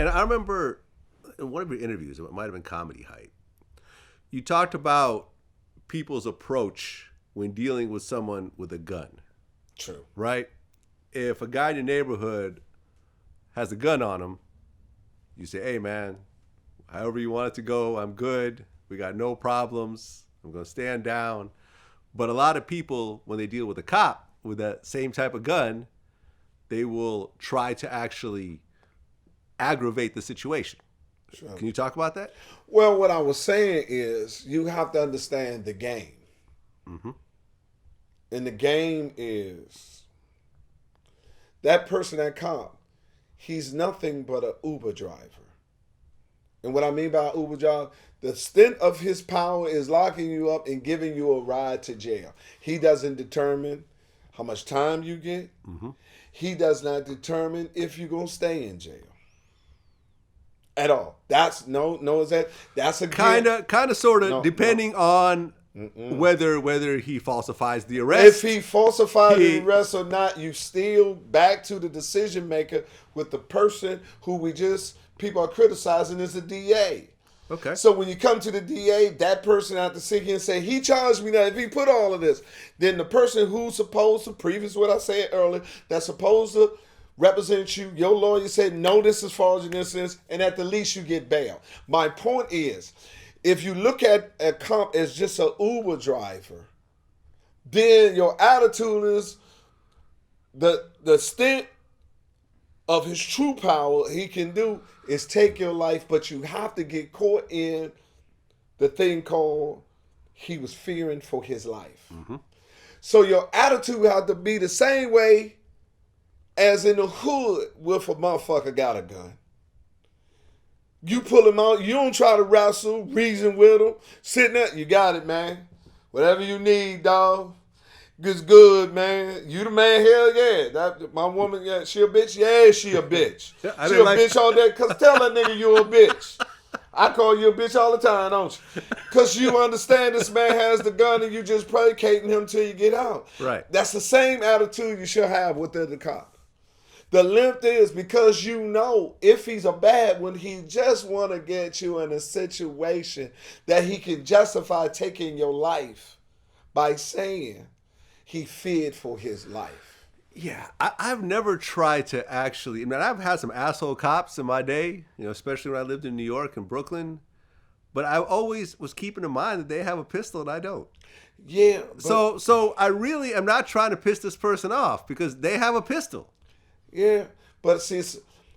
And I remember in one of your interviews, it might have been Comedy Hype, you talked about people's approach when dealing with someone with a gun. True. Right? If a guy in your neighborhood has a gun on him, you say, hey, man, however you want it to go, I'm good. We got no problems. I'm going to stand down. But a lot of people, when they deal with a cop with that same type of gun, they will try to actually aggravate the situation. Sure. Can you talk about that? Well, what I was saying is you have to understand the game. Mm-hmm. And the game is that person, that cop, he's nothing but an Uber driver. And what I mean by Uber driver, the extent of his power is locking you up and giving you a ride to jail. He doesn't determine how much time you get. Mm-hmm. He does not determine if you're going to stay in jail. At all. That's that's a kind of sort of depending on whether he falsifies the arrest. If he falsifies the arrest or not, you still back to the decision maker with the person who people are criticizing is the DA. Okay. So when you come to the DA, that person have to sit here and say, he charged me that. If he put all of this, then the person who's supposed to, previous what I said earlier, that's supposed to represent you, your lawyer said, no, this is fraudulent, this is, and at the least you get bail. My point is, if you look at a comp as just an Uber driver, then your attitude is the extent of his true power he can do is take your life, but you have to get caught in the thing called he was fearing for his life. Mm-hmm. So your attitude had to be the same way as in the hood if a motherfucker got a gun. You pull him out, you don't try to wrestle, reason with him, sitting there, you got it, man. Whatever you need, dog. It's good, man. You the man, hell yeah. My woman, yeah, she a bitch? Yeah, she a bitch. She a bitch all day, because tell that nigga you a bitch. I call you a bitch all the time, don't you? Because you understand this man has the gun and you just placating him till you get out. Right. That's the same attitude you should have with the cop. The length is because you know if he's a bad one, he just want to get you in a situation that he can justify taking your life by saying he feared for his life. Yeah, I've never tried to actually, I've had some asshole cops in my day, especially when I lived in New York and Brooklyn, but I always was keeping in mind that they have a pistol and I don't. Yeah. So I really am not trying to piss this person off because they have a pistol. Yeah, but see,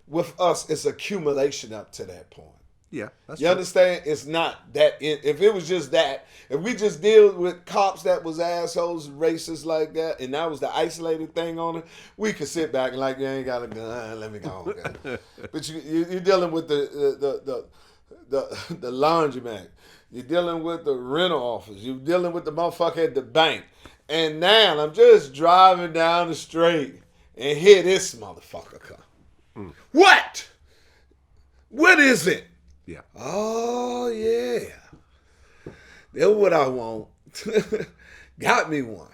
with us, it's accumulation up to that point. Yeah, that's you true. Understand? It's not that. If it was just that, if we just deal with cops that was assholes, racists like that, and that was the isolated thing on it, we could sit back and like, you ain't got a gun, let me go on. But you're dealing with the laundromat. You're dealing with the rental office. You're dealing with the motherfucker at the bank. And now I'm just driving down the street. And here this motherfucker come. Mm. What? What is it? Yeah. Oh, yeah. That's what I want. Got me one.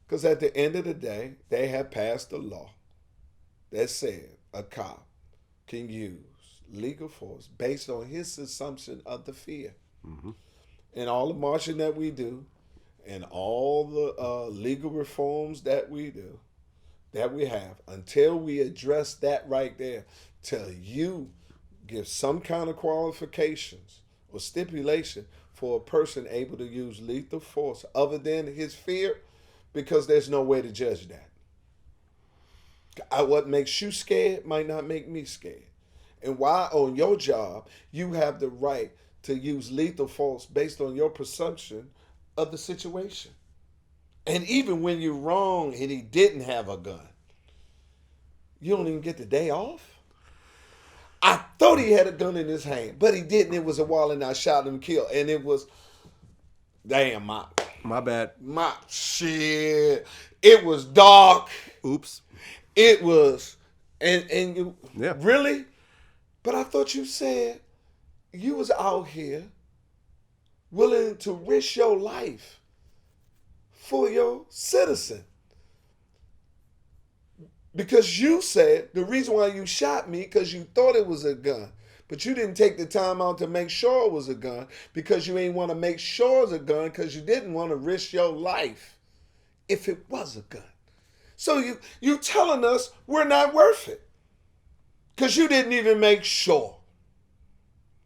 Because at the end of the day, they have passed a law that said a cop can use legal force based on his assumption of the fear. Mm-hmm. And all the marching that we do and all the legal reforms that we do, that we have, until we address that right there, till you give some kind of qualifications or stipulation for a person able to use lethal force other than his fear, because there's no way to judge that. What makes you scared might not make me scared. And why on your job you have the right to use lethal force based on your perception of the situation. And even when you're wrong and he didn't have a gun, you don't even get the day off. I thought he had a gun in his hand, but he didn't. It was a wall and I shot him and killed. And it was, damn, my bad. My shit. It was dark. Oops. It was, and you, yeah. Really? But I thought you said you was out here willing to risk your life for your citizen. Because you said the reason why you shot me because you thought it was a gun. But you didn't take the time out to make sure it was a gun because you ain't want to make sure it's a gun because you didn't want to risk your life if it was a gun. So you telling us we're not worth it because you didn't even make sure.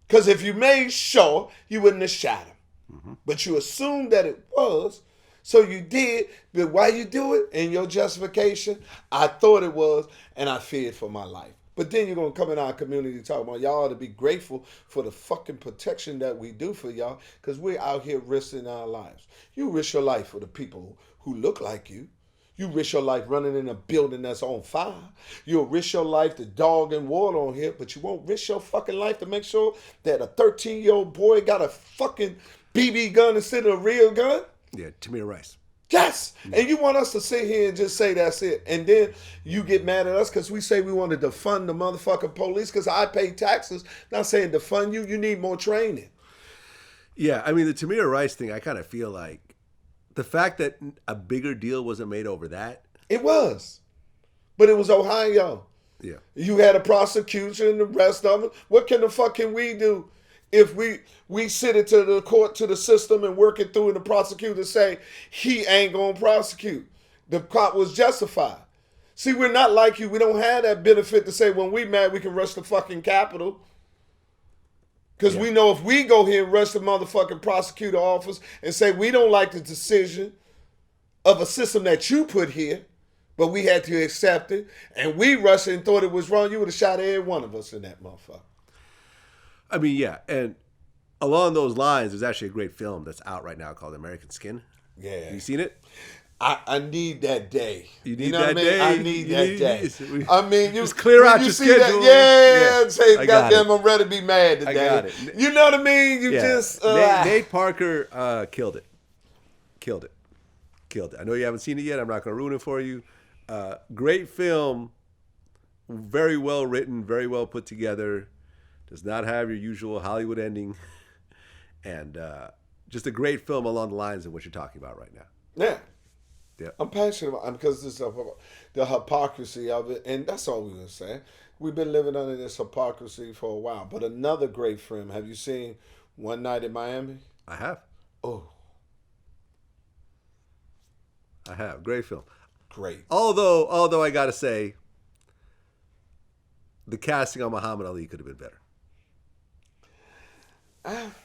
Because if you made sure, you wouldn't have shot him. Mm-hmm. But you assumed that it was, so you did. But why you do it in your justification? I thought it was, and I feared for my life. But then you're going to come in our community talking about y'all ought to be grateful for the fucking protection that we do for y'all because we're out here risking our lives. You risk your life for the people who look like you. You risk your life running in a building that's on fire. You'll risk your life to dog and water on here, but you won't risk your fucking life to make sure that a 13-year-old boy got a fucking BB gun instead of a real gun? Yeah, Tamir Rice. Yes. And you want us to sit here and just say that's it. And then you get mad at us because we say we want to defund the motherfucking police because I pay taxes. Not saying defund you. You need more training. Yeah, I mean, the Tamir Rice thing, I kind of feel like the fact that a bigger deal wasn't made over that. It was. But it was Ohio. Yeah. You had a prosecution, the rest of it. What can the fuck can we do? If we sit it to the court, to the system and work it through and the prosecutor say he ain't going to prosecute. The cop was justified. See, we're not like you. We don't have that benefit to say when we mad we can rush the fucking Capitol. Because we know if we go here and rush the motherfucking prosecutor office and say we don't like the decision of a system that you put here, but we had to accept it, and we rushed it and thought it was wrong, you would have shot every one of us in that motherfucker. I mean, yeah, and along those lines, there's actually a great film that's out right now called American Skin. Yeah. Have you seen it? I need that day. You need that day? I need that day. I mean, you just clear out your schedule. Yeah, say, goddamn, it. I'm ready to be mad today. I got it. You know what I mean? You just... Nate Parker killed it. Killed it. I know you haven't seen it yet. I'm not going to ruin it for you. Great film. Very well written. Very well put together. Does not have your usual Hollywood ending. And just a great film along the lines of what you're talking about right now. Yeah. Yeah. I'm passionate about it because this the hypocrisy of it. And that's all we're going to say. We've been living under this hypocrisy for a while. But another great film. Have you seen One Night in Miami? I have. Oh. I have. Great film. Great. Although I got to say, the casting on Muhammad Ali could have been better.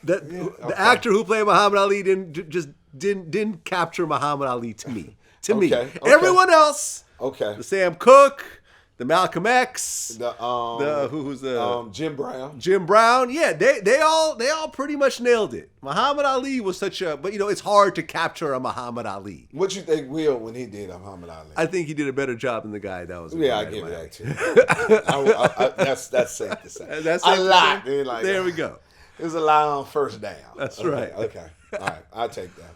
The actor who played Muhammad Ali didn't capture Muhammad Ali to me. Everyone else. Okay. The Sam Cooke, the Malcolm X, who's Jim Brown. Jim Brown. Yeah, they all pretty much nailed it. Muhammad Ali was such a, but it's hard to capture a Muhammad Ali. What you think Will when he did Muhammad Ali? I think he did a better job than the guy that was. Yeah, I give you that too. That's safe to say. I lied. There we go. It was a lie on first down. That's right. Okay. All right. I'll take that.